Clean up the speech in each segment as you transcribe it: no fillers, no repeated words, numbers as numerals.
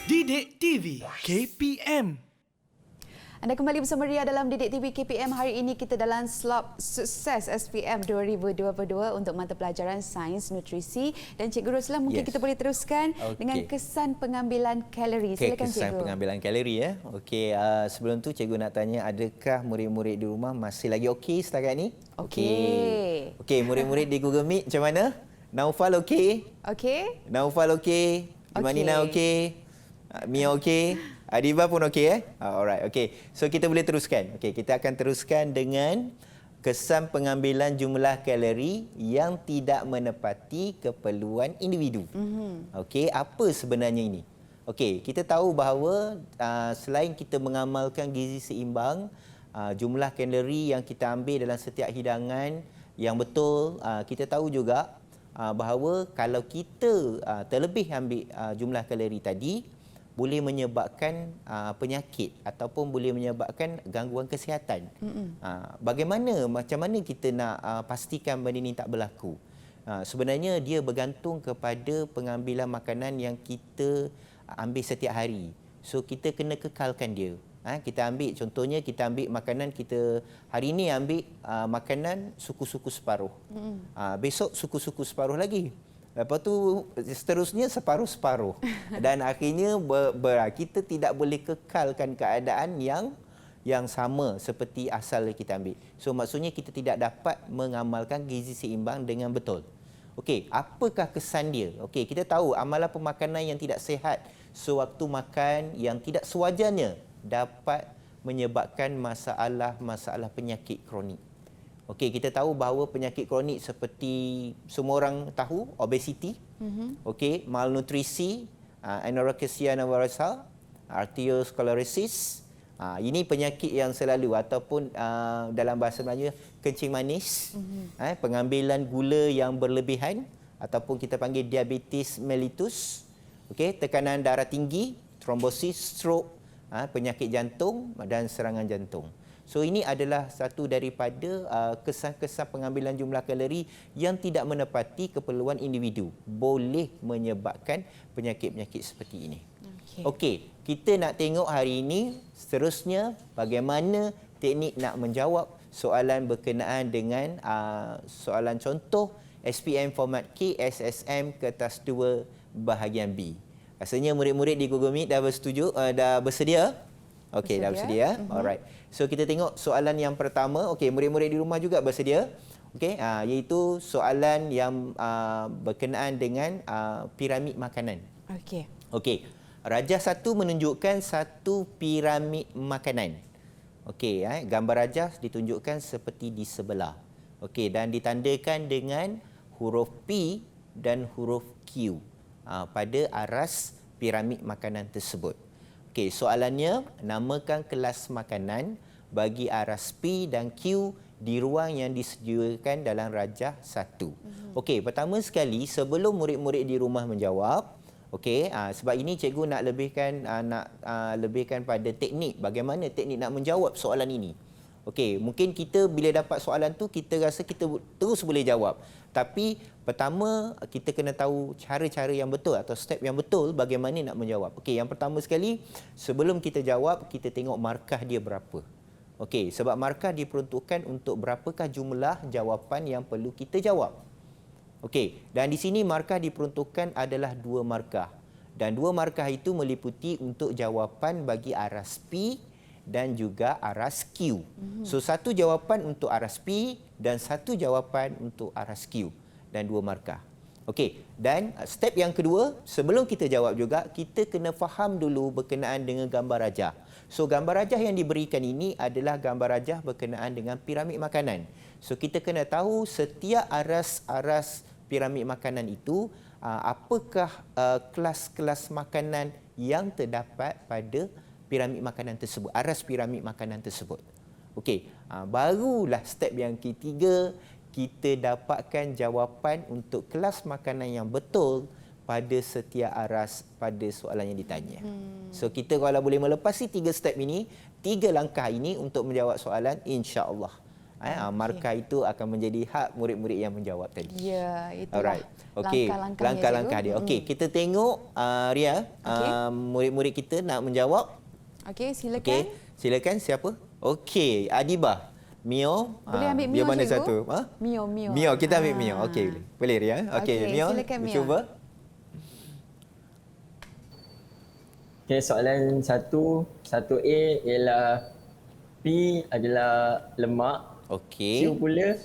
Didik TV KPM. Anda kembali bersama Ria dalam Didik TV KPM. Hari ini kita dalam slot sukses SPM 2022 untuk mata pelajaran Sains Nutrisi. Dan Cikgu Roslan, mungkin kita boleh teruskan dengan kesan pengambilan kalori. Silakan kesan Cikgu. pengambilan kalori ya. Okey, sebelum tu Cikgu nak tanya, adakah murid-murid di rumah masih lagi okey setakat ni? Okey. Okey, murid-murid di Google Meet macam mana? Naufal okey? Okey. Naufal okey? Imanina okey? Mia okey? Adiba pun okey alright, okey. So kita boleh teruskan. Okey, kita akan teruskan dengan kesan pengambilan jumlah kalori yang tidak menepati keperluan individu. Okey, apa sebenarnya ini? Okey, kita tahu bahawa selain kita mengamalkan gizi seimbang, jumlah kalori yang kita ambil dalam setiap hidangan yang betul, kita tahu juga bahawa kalau kita terlebih ambil jumlah kalori tadi, boleh menyebabkan penyakit ataupun boleh menyebabkan gangguan kesihatan. Macam mana kita nak pastikan benda ini tak berlaku? Sebenarnya dia bergantung kepada pengambilan makanan yang kita ambil setiap hari. So kita kena kekalkan dia. Kita ambil, contohnya kita ambil makanan, kita hari ini ambil makanan suku-suku separuh. Besok suku-suku separuh lagi. Lepas tu seterusnya separuh-separuh. Dan akhirnya kita tidak boleh kekalkan keadaan yang sama seperti asal kita ambil. So maksudnya kita tidak dapat mengamalkan gizi seimbang dengan betul. Okey, apakah kesan dia? Okey, kita tahu amalan pemakanan yang tidak sihat sewaktu makan yang tidak sewajarnya dapat menyebabkan masalah penyakit kronik. Okey, kita tahu bahawa penyakit kronik seperti semua orang tahu, obesiti, okey, malnutrisi, anorexia nervosa, arteriosclerosis. Ini penyakit yang selalu ataupun dalam bahasa Melayu kencing manis, pengambilan gula yang berlebihan ataupun kita panggil diabetes mellitus, okey, tekanan darah tinggi, trombosis, stroke, penyakit jantung dan serangan jantung. So ini adalah satu daripada kesan-kesan pengambilan jumlah kalori yang tidak menepati keperluan individu. Boleh menyebabkan penyakit-penyakit seperti ini. Okey, kita nak tengok hari ini seterusnya bagaimana teknik nak menjawab soalan berkenaan dengan soalan contoh SPM format K SSM kertas 2 bahagian B. Rasanya murid-murid di Google Meet dah bersedia? Okey, dah bersedia. Alright. So kita tengok soalan yang pertama. Okey, murid-murid di rumah juga bersedia. Okey, iaitu soalan yang berkenaan dengan piramid makanan. Okey. Okey. Rajah 1 menunjukkan satu piramid makanan. Okey, gambar rajah ditunjukkan seperti di sebelah. Okey, dan ditandakan dengan huruf P dan huruf Q pada aras piramid makanan tersebut. Okey, soalannya, namakan kelas makanan bagi aras P dan Q di ruang yang disediakan dalam rajah 1. Okey, pertama sekali sebelum murid-murid di rumah menjawab, okey, sebab ini cikgu nak lebihkan pada teknik, bagaimana teknik nak menjawab soalan ini. Okey, mungkin kita bila dapat soalan tu kita rasa kita terus boleh jawab. Tapi pertama kita kena tahu cara-cara yang betul atau step yang betul bagaimana nak menjawab. Okey, yang pertama sekali sebelum kita jawab kita tengok markah dia berapa. Okey, sebab markah diperuntukkan untuk berapakah jumlah jawapan yang perlu kita jawab. Okey, dan di sini markah diperuntukkan adalah 2 markah. Dan 2 markah itu meliputi untuk jawapan bagi aras P dan juga aras Q. So satu jawapan untuk aras P dan satu jawapan untuk aras Q dan 2 markah. Okey, dan step yang kedua, sebelum kita jawab juga kita kena faham dulu berkenaan dengan gambar rajah. So gambar rajah yang diberikan ini adalah gambar rajah berkenaan dengan piramid makanan. So kita kena tahu setiap aras-aras piramid makanan itu apakah kelas-kelas makanan yang terdapat pada piramid makanan tersebut, aras piramid makanan tersebut. Okey, barulah step yang ketiga kita dapatkan jawapan untuk kelas makanan yang betul pada setiap aras pada soalan yang ditanya. So kita kalau boleh melepasi 3 step ini, 3 langkah ini untuk menjawab soalan, insya-Allah Markah itu akan menjadi hak murid-murid yang menjawab tadi. Ya, itulah Alright. Okey. langkah-langkahnya, Langkah-langkah dia. Okey, kita tengok Ria, murid-murid kita nak menjawab. Okey, silakan. Okey, silakan siapa? Okey, Adibah. Mio. Boleh ambil Mio, biar mana cikgu? satu? Mio. Mio, kita ambil Mio. Okey, boleh. Boleh Ria? Okey, Okey, Mio. silakan, Mio. Cuba. Okay, soalan 1A ialah P adalah lemak. Okey. Q pula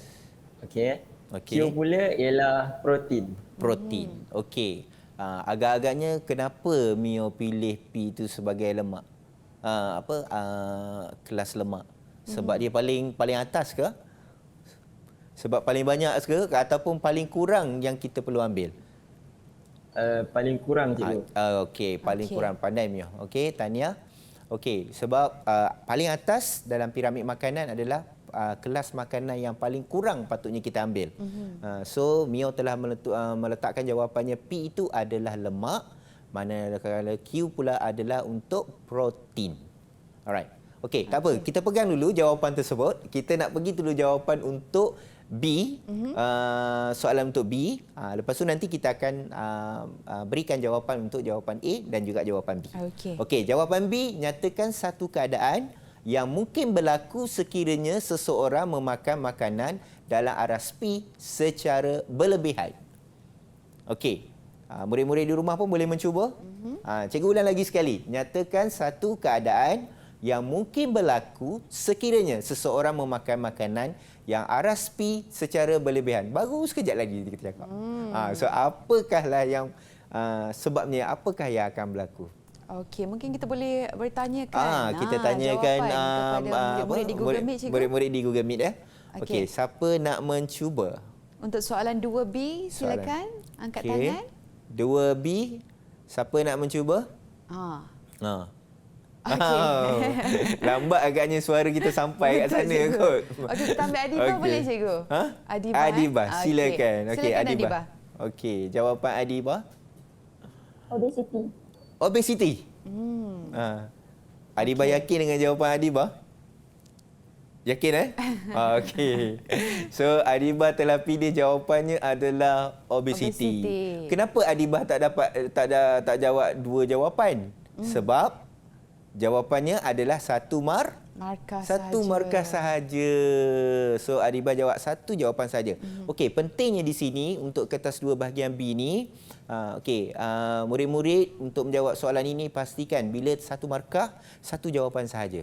Okey. Q pula ialah protein. Protein. Okey. Agak-agaknya kenapa Mio pilih P itu sebagai lemak? Kelas lemak. Sebab dia paling atas ke? Sebab paling banyak ke ataupun paling kurang yang kita perlu ambil? Paling kurang cikgu. Okey, paling Okey. kurang. Pandai Mio. Okey, Tania. Okey, sebab paling atas dalam piramid makanan adalah kelas makanan yang paling kurang patutnya kita ambil. So Mio telah meletakkan jawapannya P itu adalah lemak, manakala Q pula adalah untuk protein. Alright. Okey, tak apa. Kita pegang dulu jawapan tersebut. Kita nak pergi dulu jawapan untuk B, soalan untuk B. Lepas tu nanti kita akan berikan jawapan untuk jawapan A dan juga jawapan B. Okey. Okey, jawapan B nyatakan satu keadaan yang mungkin berlaku sekiranya seseorang memakan makanan dalam aras P secara berlebihan. Okey. Murid-murid di rumah pun boleh mencuba. Cikgu ulang lagi sekali. Nyatakan satu keadaan yang mungkin berlaku sekiranya seseorang memakan makanan yang aras P secara berlebihan. Baru sekejap lagi kita cakap. So apakahlah yang sebabnya, apakah yang akan berlaku? Okey, mungkin kita boleh bertanyakan. Kita tanyakan jawapan kepada murid-murid di Google Meet, cikgu. Murid-murid di Google Meet. Okey. Okey, siapa nak mencuba? Untuk soalan 2B, silakan angkat tangan. 2B, siapa nak mencuba? Lambat agaknya suara kita sampai kat sana kot. Okey, kita ambil Adibah boleh cikgu? Adibah, silakan. Okey, Silakan Adibah. Okey, jawapan Adibah. Obesity. Adibah yakin dengan jawapan Adibah? Yakin Okey. So Adibah telah pilih jawapannya adalah obesity. Kenapa Adibah tak jawab dua jawapan? Sebab jawapannya adalah satu markah sahaja. So Adibah jawab satu jawapan saja. Okey, pentingnya di sini untuk kertas dua bahagian B ni, murid-murid untuk menjawab soalan ini pastikan bila satu markah, satu jawapan sahaja.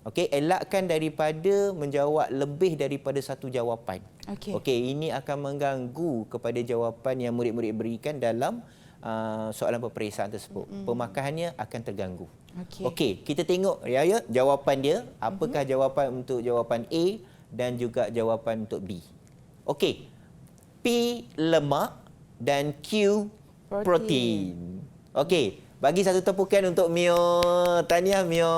Okey, elakkan daripada menjawab lebih daripada satu jawapan. Okey, ini akan mengganggu kepada jawapan yang murid-murid berikan dalam soalan peperiksaan tersebut. Pemakahannya akan terganggu. Okey, kita tengok jawapan dia. Apakah jawapan untuk jawapan A dan juga jawapan untuk B. Okey. P lemak dan Q protein. Okey, bagi satu tepukan untuk Mio. Tahniah Mio.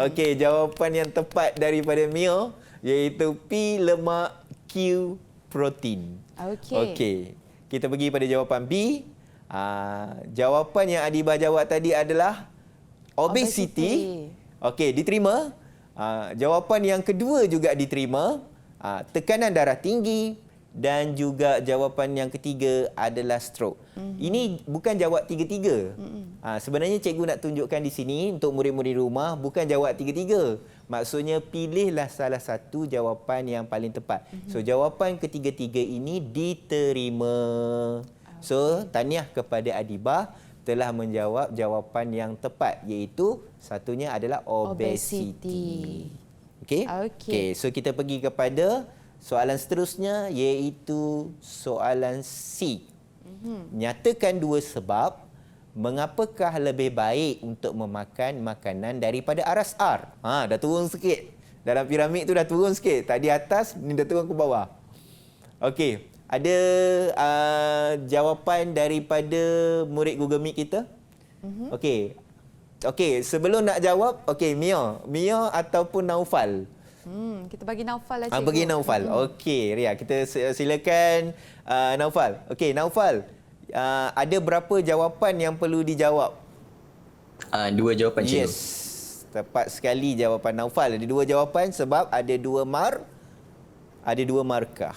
Okey, jawapan yang tepat daripada Mio iaitu P lemak, Q protein. Okey. Kita pergi pada jawapan B. Jawapan yang Adibah jawab tadi adalah obesity. Okey, diterima. Jawapan yang kedua juga diterima. Tekanan darah tinggi dan juga jawapan yang ketiga adalah stroke. Ini bukan jawab tiga-tiga. Sebenarnya cikgu nak tunjukkan di sini untuk murid-murid rumah bukan jawab tiga-tiga. Maksudnya pilihlah salah satu jawapan yang paling tepat. So jawapan ketiga-tiga ini diterima. So tahniah kepada Adibah telah menjawab jawapan yang tepat iaitu satunya adalah obesity. Okey, so kita pergi kepada soalan seterusnya iaitu soalan C. Nyatakan dua sebab mengapakah lebih baik untuk memakan makanan daripada aras R. Dah turun sikit. Dalam piramid tu dah turun sikit. Tadi atas, ni dah turun ke bawah. Okey, ada jawapan daripada murid Google Meet kita? Okey, sebelum nak jawab, Mio ataupun Naufal? Kita bagi Naufal lah cikgu. Bagi Naufal. Okey, Ria, kita silakan Naufal. Okey, Naufal. Ada berapa jawapan yang perlu dijawab? Dua jawapan cikgu. Yes. Tepat sekali jawapan Naufal. Ada dua jawapan sebab ada dua ada 2 markah.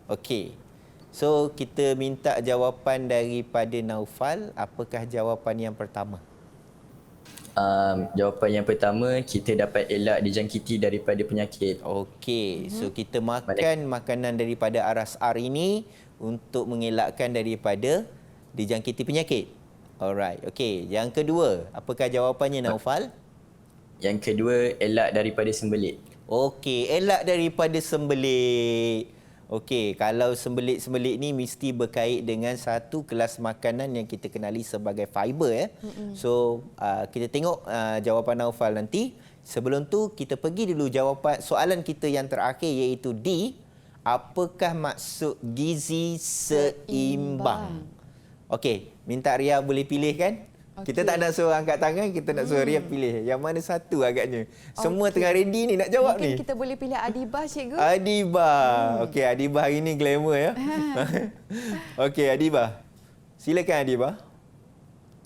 Okey. So kita minta jawapan daripada Naufal. Apakah jawapan yang pertama? Jawapan yang pertama, kita dapat elak dijangkiti daripada penyakit. Okey. So kita makan makanan daripada RSR ini untuk mengelakkan daripada dijangkiti penyakit. Alright. Okey. Yang kedua, apakah jawapannya Naufal? Yang kedua, elak daripada sembelit. Okey, elak daripada sembelit. Okey, kalau sembelit-sembelit ni mesti berkait dengan satu kelas makanan yang kita kenali sebagai fiber ya. So, kita tengok jawapan Naufal nanti. Sebelum tu kita pergi dulu jawapan soalan kita yang terakhir iaitu D. Apakah maksud gizi seimbang? Okey, minta Ria boleh pilih kan? Kita tak nak suruh angkat tangan, kita nak suruh Ria pilih. Yang mana satu agaknya? Semua tengah ready ni nak jawab Mungkin ni. kita boleh pilih Adibah, cikgu. Adibah. Okey, Adibah hari ni glamour ya. Okey, Adibah. Silakan Adibah.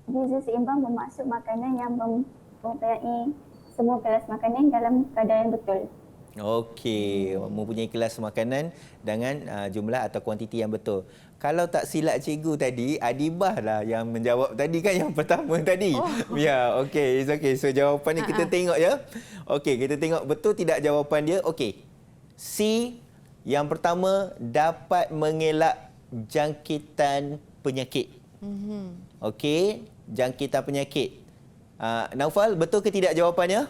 Gizi seimbang bermaksud makanan yang mempunyai semua kelas makanan dalam kadar yang betul. Okey, mempunyai kelas makanan dengan jumlah atau kuantiti yang betul. Kalau tak silap cikgu tadi, Adibah lah yang menjawab tadi kan yang pertama tadi. Ya, okey, it's okay. So jawapan ni kita tengok ya. Okey, kita tengok betul tidak jawapan dia. Okey. C yang pertama dapat mengelak jangkitan penyakit. Okey, jangkitan penyakit. Naufal, betul ke tidak jawapannya?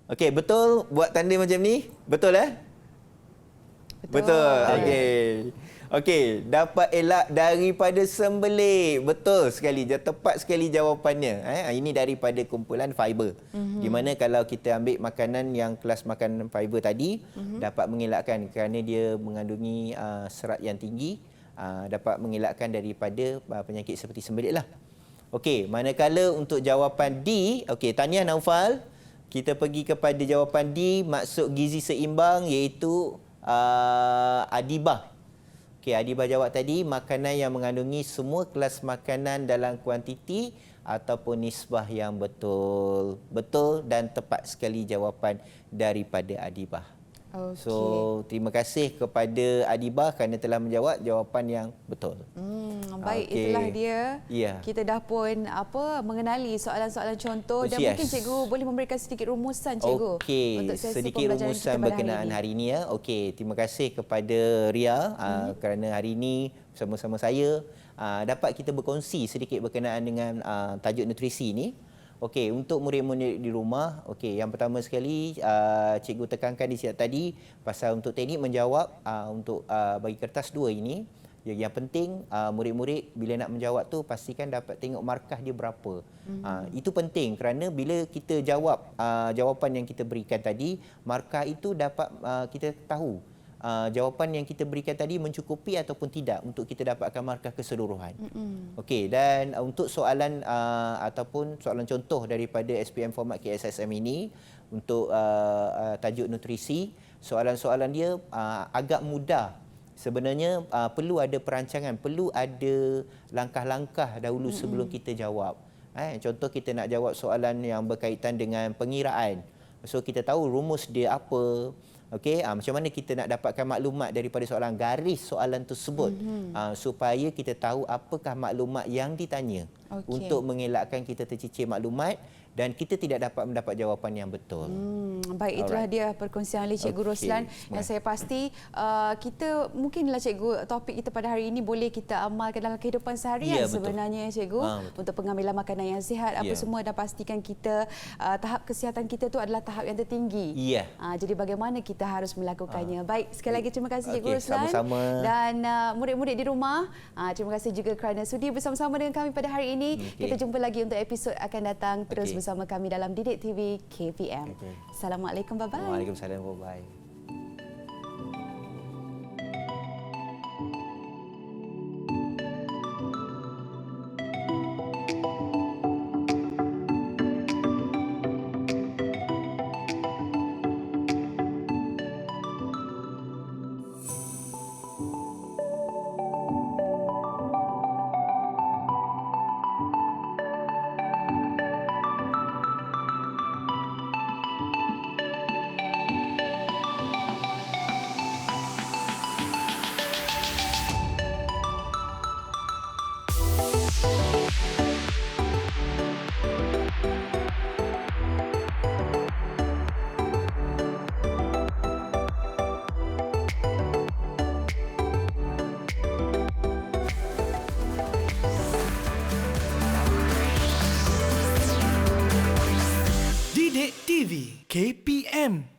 Okey, betul buat tanda macam ni? Betul Betul. Okey. Okey, dapat elak daripada sembelit. Betul sekali. Tepat sekali jawapannya. Ini daripada kumpulan fiber. Di mana kalau kita ambil makanan yang kelas makanan fiber tadi, dapat mengelakkan kerana dia mengandungi serat yang tinggi, dapat mengelakkan daripada penyakit seperti sembelit lah. Okey, manakala untuk jawapan D, okey, tahniah Naufal. Kita pergi kepada jawapan D, maksud gizi seimbang iaitu Adibah. Okey, Adibah jawab tadi, makanan yang mengandungi semua kelas makanan dalam kuantiti ataupun nisbah yang betul. Betul dan tepat sekali jawapan daripada Adibah. Okey. So, terima kasih kepada Adibah kerana telah menjawab jawapan yang betul. Baik, Okey. itulah dia. Ya. Kita dah pun mengenali soalan-soalan contoh dan Yes. mungkin cikgu boleh memberikan sedikit rumusan cikgu Okey, untuk sesi sedikit pembelajaran rumusan kita pada berkenaan hari ini ya. Okey, terima kasih kepada Ria kerana hari ini bersama-sama saya dapat kita berkongsi sedikit berkenaan dengan tajuk nutrisi ini. Okey, untuk murid-murid di rumah, okey, yang pertama sekali cikgu tekankan di siap tadi pasal untuk teknik menjawab untuk bagi kertas 2 ini. Yang penting murid-murid bila nak menjawab tu pastikan dapat tengok markah dia berapa. Itu penting kerana bila kita jawab jawapan yang kita berikan tadi, markah itu dapat kita tahu jawapan yang kita berikan tadi mencukupi ataupun tidak untuk kita dapatkan markah keseluruhan. Okey, dan untuk soalan ataupun soalan contoh daripada SPM format KSSM ini untuk tajuk nutrisi, soalan-soalan dia agak mudah. Sebenarnya perlu ada perancangan, perlu ada langkah-langkah dahulu sebelum kita jawab. Contoh kita nak jawab soalan yang berkaitan dengan pengiraan. So kita tahu rumus dia apa. Okey, macam mana kita nak dapatkan maklumat daripada soalan, garis soalan tersebut supaya kita tahu apakah maklumat yang ditanya untuk mengelakkan kita tercicir maklumat dan kita tidak dapat mendapat jawapan yang betul. Baik, itulah dia perkongsian oleh Cikgu Roslan yang saya pasti kita mungkinlah Cikgu topik kita pada hari ini boleh kita amalkan dalam kehidupan seharian sebenarnya Cikgu untuk pengambilan makanan yang sihat apa semua dan pastikan kita tahap kesihatan kita tu adalah tahap yang tertinggi. Jadi bagaimana kita harus melakukannya. Baik, sekali lagi terima kasih Cikgu Roslan. Sama-sama. Dan murid-murid di rumah, terima kasih juga kerana sudi bersama-sama dengan kami pada hari ini. Kita jumpa lagi untuk episod akan datang terus bersama kami dalam Didik TV KPM. Assalamualaikum, bye-bye. Waalaikumsalam, bye-bye. TV KPM